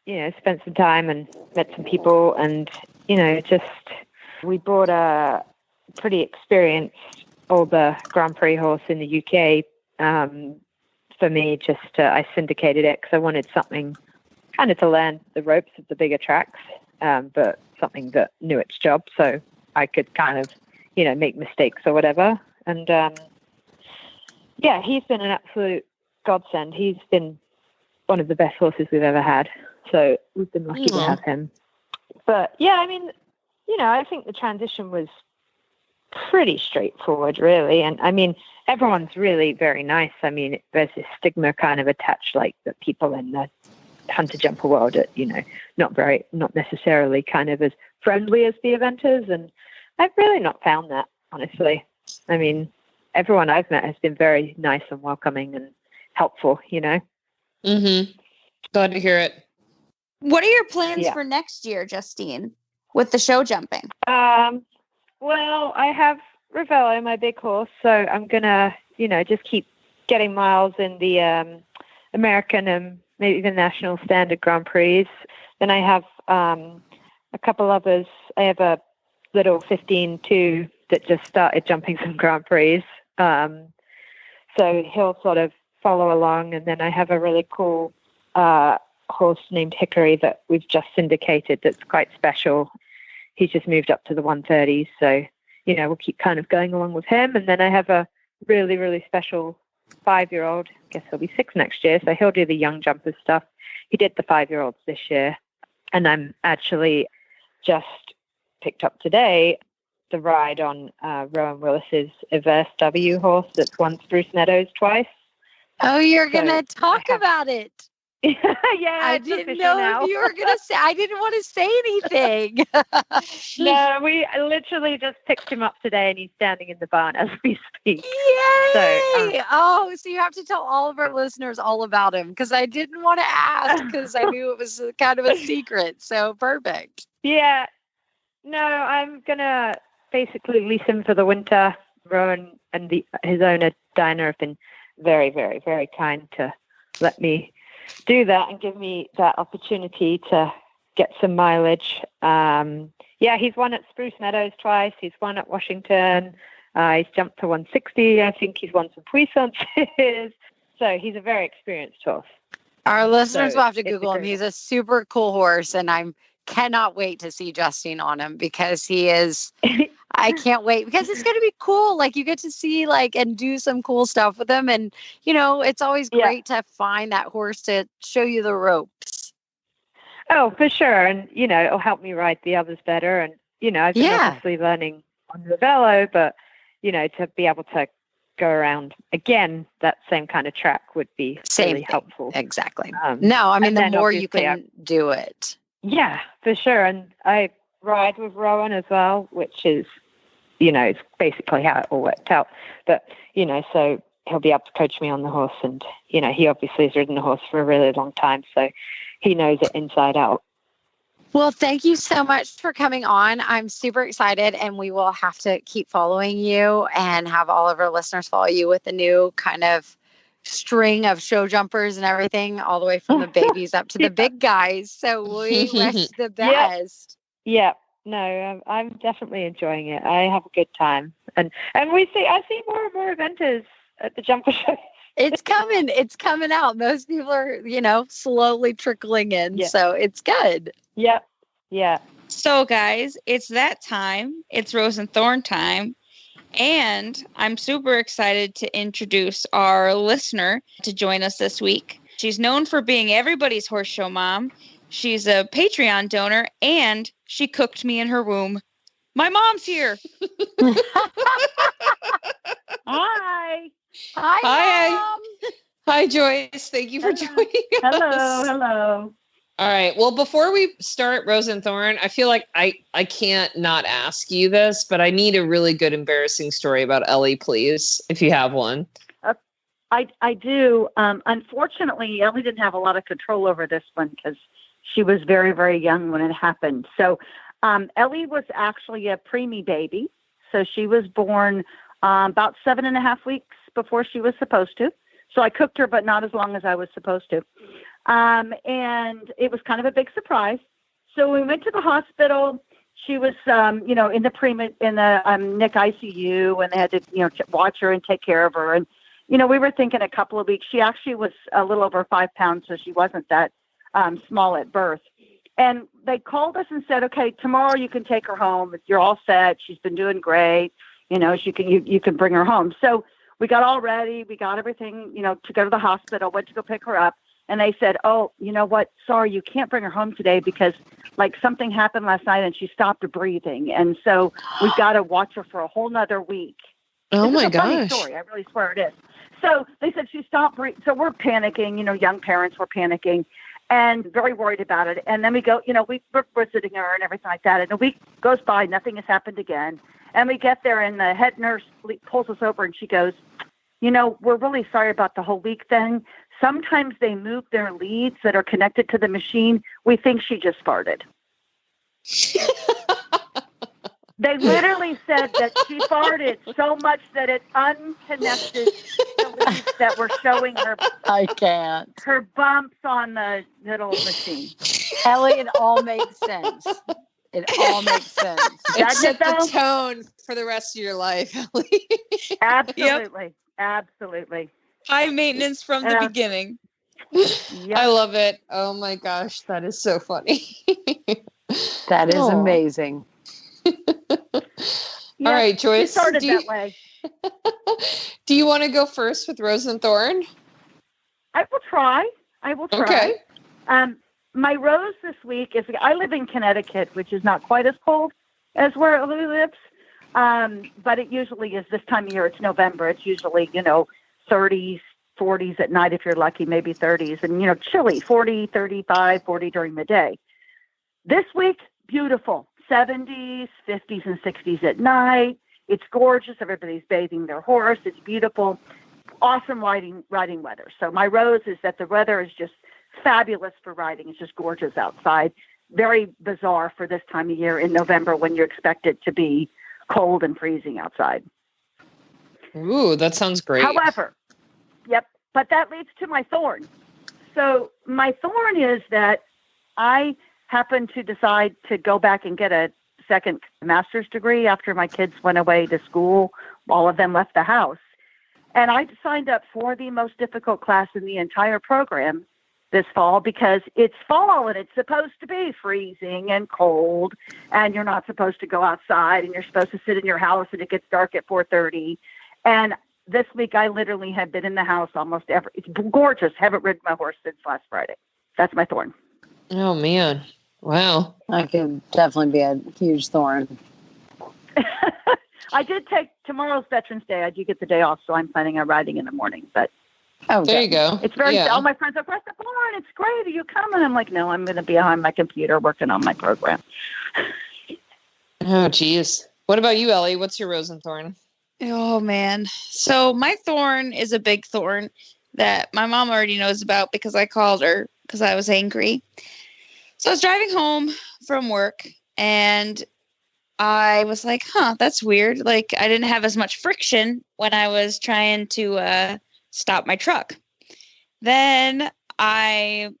you know, spent some time and met some people, and, you know, just we bought a pretty experienced older Grand Prix horse in the UK. For me, I syndicated it because I wanted something kind of to learn the ropes of the bigger tracks, but something that knew its job, so I could kind of, you know, make mistakes or whatever. And yeah, he's been an absolute godsend. He's been one of the best horses we've ever had, so we've been lucky to have him. But yeah, I mean, you know, I think the transition was pretty straightforward, really. And I mean, everyone's really very nice. I mean, there's this stigma kind of attached, like that people in the hunter jumper world are, not necessarily kind of as friendly as the eventers. And I've really not found that, honestly. I mean, everyone I've met has been very nice and welcoming and helpful, Mm-hmm. Glad to hear it. What are your plans for next year, Justine, with the show jumping? Well, I have Ravello, my big horse, so I'm gonna, just keep getting miles in the American and maybe even National Standard Grand Prix. Then I have a couple others. I have a little 15-2 that just started jumping some Grand Prix. So he'll sort of follow along. And then I have a really cool horse named Hickory that we've just syndicated that's quite special. He's just moved up to the 130s. So, we'll keep kind of going along with him. And then I have a really, really special 5-year-old. I guess he'll be 6 next year. So he'll do the young jumpers stuff. He did the 5-year-olds this year. And I'm actually just picked up today the ride on Rowan Willis's Averse W horse that's won Spruce Meadows twice. Oh, you're going to talk about it. Yeah, I didn't know if you were going to say. I didn't want to say anything. No, I literally just picked him up today, and he's standing in the barn as we speak. Yay! So you have to tell all of our listeners all about him, because I didn't want to ask because I knew it was kind of a secret. So perfect. Yeah. No, I'm gonna basically lease him for the winter. Rowan and his owner Dinah have been very, very, very kind to let me do that and give me that opportunity to get some mileage. He's won at Spruce Meadows twice. He's won at Washington. He's jumped to 160. I think he's won some puissances. So he's a very experienced horse. Our listeners will have to Google him. He's a super cool horse, and I cannot wait to see Justine on him, because he is. I can't wait, because it's going to be cool. Like, you get to see and do some cool stuff with him. And, it's always great to find that horse to show you the ropes. Oh, for sure. And, it'll help me ride the others better. And, I've been obviously learning on Ravello, but, to be able to go around again, that same kind of track would be really helpful. Exactly. The more you can do it. Yeah, for sure. And I ride with Rowan as well, which is, it's basically how it all worked out. But, so he'll be able to coach me on the horse. And, he obviously has ridden the horse for a really long time, so he knows it inside out. Well, thank you so much for coming on. I'm super excited, and we will have to keep following you and have all of our listeners follow you with the new kind of string of show jumpers and everything, all the way from the babies up to the big guys. So we wish the best. Yeah. No, I'm definitely enjoying it. I have a good time. And I see more and more eventers at the jumper shows. It's coming. It's coming out. Most people are, slowly trickling in. Yeah. So it's good. Yep. Yeah. So guys, it's that time. It's Rose and Thorn time. And I'm super excited to introduce our listener to join us this week. She's known for being everybody's horse show mom. She's a Patreon donor, and she cooked me in her womb. My mom's here. Hi. Hi. Mom. Hi, Joyce. Thank you for joining us. Hello. All right. Well, before we start Rose and Thorn, I feel like I can't not ask you this, but I need a really good embarrassing story about Ellie, please, if you have one. I do. Unfortunately, Ellie didn't have a lot of control over this one because she was very, very young when it happened. So Ellie was actually a preemie baby. So she was born about 7.5 weeks before she was supposed to. So I cooked her, but not as long as I was supposed to. And it was kind of a big surprise. So we went to the hospital. She was, in the NIC ICU, and they had to, watch her and take care of her. And, we were thinking a couple of weeks. She actually was a little over 5 pounds, so she wasn't that small at birth. And they called us and said, okay, tomorrow you can take her home. You're all set. She's been doing great. You can bring her home. So we got all ready. We got everything, to go to the hospital, went to go pick her up. and they said, "Oh, you know what? Sorry, you can't bring her home today because like something happened last night and she stopped breathing, and so we've got to watch her for a whole nother week." Oh my It's a funny gosh. story. I really swear it is. So they said she stopped breathing. So we're panicking. Young parents were panicking and very worried about it. And then we go, we're visiting her and everything like that. And a week goes by, nothing has happened again. And we get there, and the head nurse pulls us over, and she goes, "We're really sorry about the whole week thing. Sometimes they move their leads that are connected to the machine. We think she just farted." They literally said that she farted so much that it unconnected the leads that were showing her. I can't. Her bumps on the little machine. Ellie, it all makes sense. It all makes sense. It set the tone for the rest of your life, Ellie. Absolutely. Absolutely. High maintenance from the beginning. Yep. I love it. Oh my gosh, that is so funny. That is amazing. All right, Joyce. She started that way. Do you want to go first with Rose and Thorn? I will try. Okay. My rose this week is, I live in Connecticut, which is not quite as cold as where Ellie lives. But it usually is this time of year. It's November. It's usually, 30s, 40s at night if you're lucky, maybe 30s. And, chilly, 40, 35, 40 during the day. This week, beautiful. 70s, 50s, and 60s at night. It's gorgeous. Everybody's bathing their horse. It's beautiful. Awesome riding weather. So my rose is that the weather is just fabulous for riding. It's just gorgeous outside. Very bizarre for this time of year in November when you expect it to be cold and freezing outside. Ooh, that sounds great. However, but that leads to my thorn. So my thorn is that I happened to decide to go back and get a second master's degree after my kids went away to school. All of them left the house. And I signed up for the most difficult class in the entire program this fall because it's fall and it's supposed to be freezing and cold and you're not supposed to go outside and you're supposed to sit in your house and it gets dark at 4:30. And this week I literally have been in the house it's gorgeous. Haven't ridden my horse since last Friday. That's my thorn. Oh man. Wow. That could definitely be a huge thorn. I did take tomorrow's Veterans Day. I do get the day off, so I'm planning on riding in the morning. But there you go. It's very. All my friends are like, "Where's the thorn? It's great. Are you coming?" I'm like, "No, I'm going to be behind my computer working on my program." Oh, geez. What about you, Ellie? What's your rose and thorn? Oh, man. So my thorn is a big thorn that my mom already knows about because I called her because I was angry. So I was driving home from work and I was like, that's weird. Like I didn't have as much friction when I was trying to stop my truck. Then the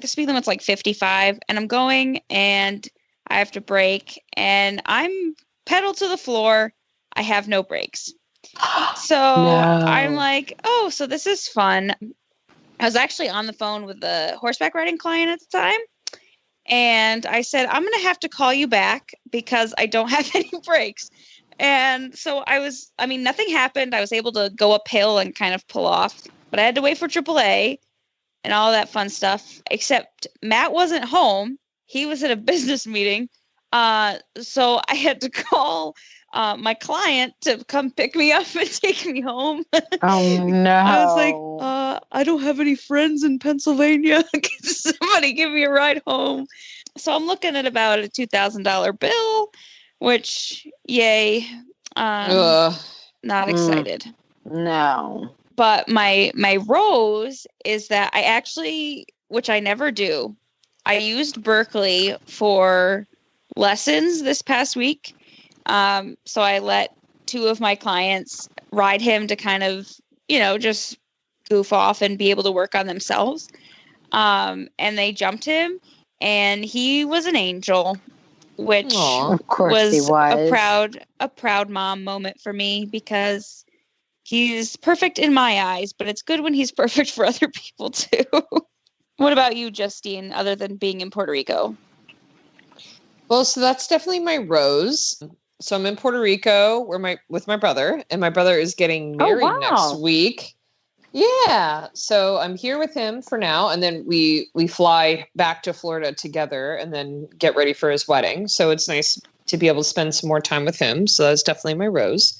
speed limit's like 55 and I'm going and I have to brake and I'm pedal to the floor. I have no brakes. So I'm like, oh, so this is fun. I was actually on the phone with the horseback riding client at the time. And I said, I'm going to have to call you back because I don't have any brakes. And so nothing happened. I was able to go uphill and kind of pull off, but I had to wait for AAA and all that fun stuff, except Matt wasn't home. He was at a business meeting. So I had to call my client to come pick me up and take me home. Oh, no. I was like, I don't have any friends in Pennsylvania. Can somebody give me a ride home? So I'm looking at about a $2,000 bill, which, yay. Not excited. No. But my rose is that I actually, which I never do, I used Berkeley for lessons this past week. So I let two of my clients ride him to kind of, just goof off and be able to work on themselves. And they jumped him and he was an angel, which was a proud mom moment for me because he's perfect in my eyes, but it's good when he's perfect for other people too. What about you, Justine, other than being in Puerto Rico? Well, so that's definitely my rose. So I'm in Puerto Rico with my brother, and my brother is getting married next week. Yeah. So I'm here with him for now. And then we fly back to Florida together and then get ready for his wedding. So it's nice to be able to spend some more time with him. So that's definitely my rose.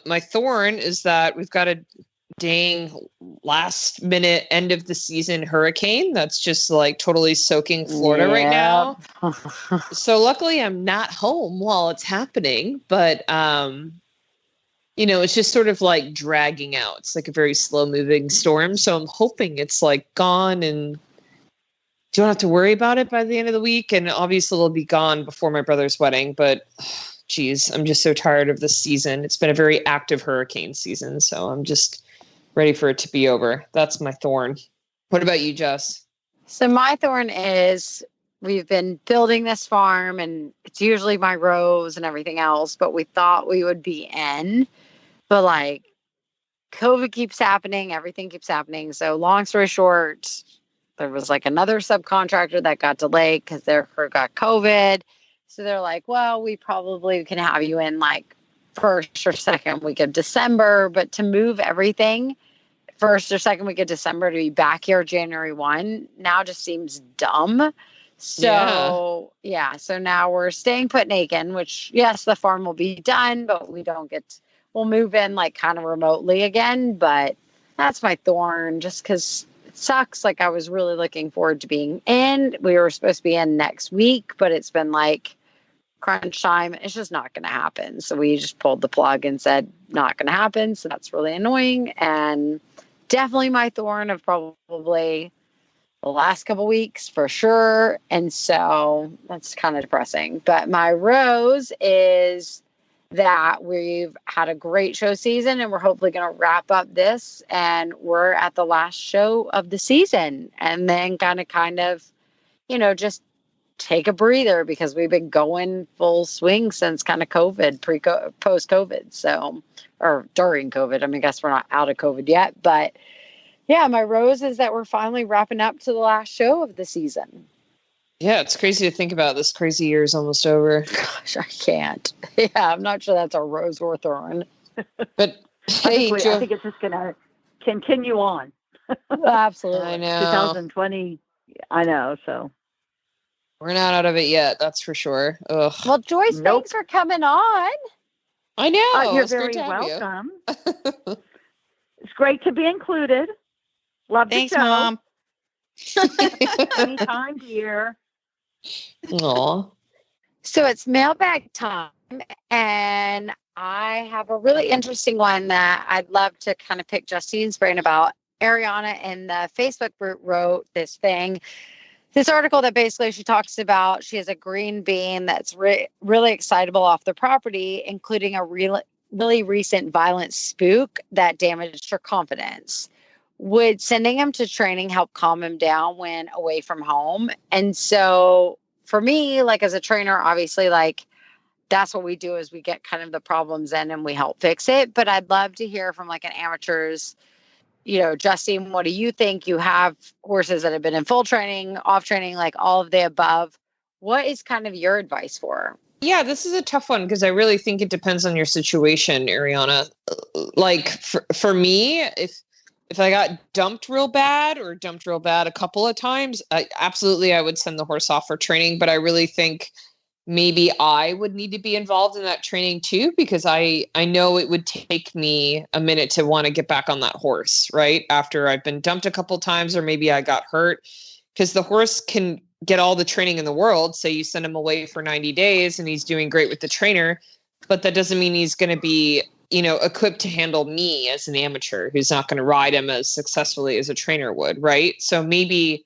My thorn is that we've got a dang last minute end of the season hurricane that's just like totally soaking Florida right now. So luckily I'm not home while it's happening, but it's just sort of like dragging out. It's like a very slow moving storm. So I'm hoping it's like gone and don't have to worry about it by the end of the week. And obviously it'll be gone before my brother's wedding, but geez, I'm just so tired of this season. It's been a very active hurricane season. So I'm just ready for it to be over. That's my thorn. What about you, Jess? So my thorn is we've been building this farm and it's usually my rose and everything else, but we thought we would be in. But like COVID keeps happening, everything keeps happening. So long story short, there was like another subcontractor that got delayed because their crew got COVID. So they're like, well, we probably can have you in like first or second week of December, but to move everything first or second week of December to be back here January 1 now just seems dumb. So so now we're staying put in Aiken, which yes, the farm will be done, but we'll move in like kind of remotely again. But that's my thorn just because it sucks. Like I was really looking forward to being in. We were supposed to be in next week, but it's been like crunch time. It's just not going to happen. So we just pulled the plug and said, not going to happen. So that's really annoying. And definitely my thorn of probably the last couple weeks for sure. And so that's kind of depressing. But my rose is that we've had a great show season and we're hopefully going to wrap up this and we're at the last show of the season and then kind of, just take a breather because we've been going full swing since kind of COVID, post-COVID. So, or during COVID. I mean, I guess we're not out of COVID yet, but yeah, my rose is that we're finally wrapping up to the last show of the season. Yeah, it's crazy to think about. This crazy year is almost over. Gosh, I can't. Yeah, I'm not sure that's a rose or thorn. But hey, I think it's just going to continue on. Absolutely. I know. 2020, I know, so. We're not out of it yet, that's for sure. Ugh. Well, Joyce, thanks for coming on. I know. You're it's great very to have welcome. It's great to be included. Love Thanks, the show. Mom. Anytime, dear. Aw. So it's mailbag time, and I have a really interesting one that I'd love to kind of pick Justine's brain about. Ariana in the Facebook group wrote this article that basically she talks about she has a green bean that's really excitable off the property, including a really recent violent spook that damaged her confidence. Would sending him to training help calm him down when away from home? And so for me, like as a trainer, obviously, like that's what we do is we get kind of the problems in and we help fix it. But I'd love to hear from like an amateur's, Justine, what do you think? You have horses that have been in full training, off training, like all of the above. What is kind of your advice for her? Yeah, this is a tough one because I really think it depends on your situation, Ariana. Like for me, if I got dumped real bad a couple of times, absolutely I would send the horse off for training. But I really think maybe I would need to be involved in that training too, because I know it would take me a minute to want to get back on that horse, right? After I've been dumped a couple times or maybe I got hurt, because the horse can get all the training in the world. Say you send him away for 90 days and he's doing great with the trainer, but that doesn't mean he's going to be equipped to handle me as an amateur who's not going to ride him as successfully as a trainer would, right? So maybe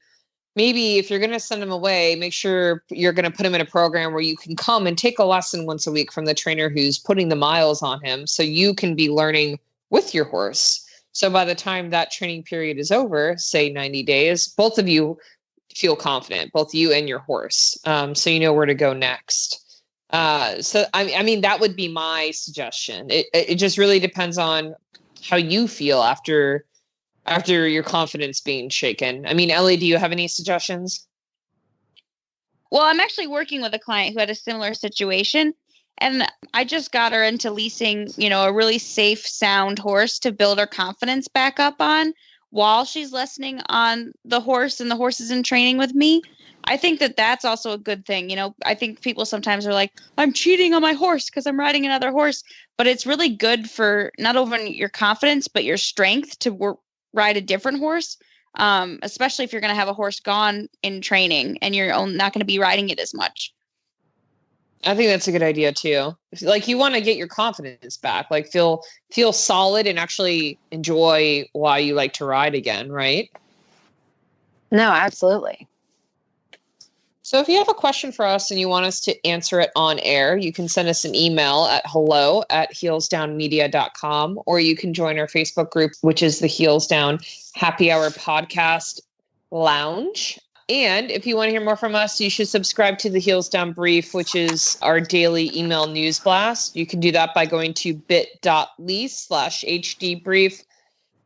if you're going to send him away, make sure you're going to put him in a program where you can come and take a lesson once a week from the trainer who's putting the miles on him so you can be learning with your horse. So by the time that training period is over, say 90 days, both of you feel confident, both you and your horse. So you know where to go next. So I mean, that would be my suggestion. It just really depends on how you feel after your confidence being shaken. I mean, Ellie, do you have any suggestions? Well, I'm actually working with a client who had a similar situation. And I just got her into leasing, a really safe, sound horse to build her confidence back up on while she's listening on the horse and the horse is in training with me. I think that that's also a good thing. I think people sometimes are like, I'm cheating on my horse because I'm riding another horse. But it's really good for not only your confidence, but your strength to ride a different horse, especially if you're going to have a horse gone in training and you're not going to be riding it as much. I think that's a good idea too. Like you want to get your confidence back, like feel solid and actually enjoy why you like to ride again, right? No, absolutely. So if you have a question for us and you want us to answer it on air, you can send us an email at hello@heelsdownmedia.com, or you can join our Facebook group, which is the Heels Down Happy Hour Podcast Lounge. And if you want to hear more from us, you should subscribe to the Heels Down Brief, which is our daily email news blast. You can do that by going to bit.ly/hdbrief.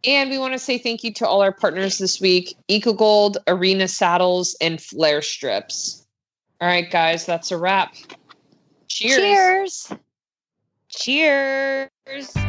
And we want to say thank you to all our partners this week, EcoGold, Arena Saddles, and Flare Strips. All right, guys, that's a wrap. Cheers. Cheers. Cheers.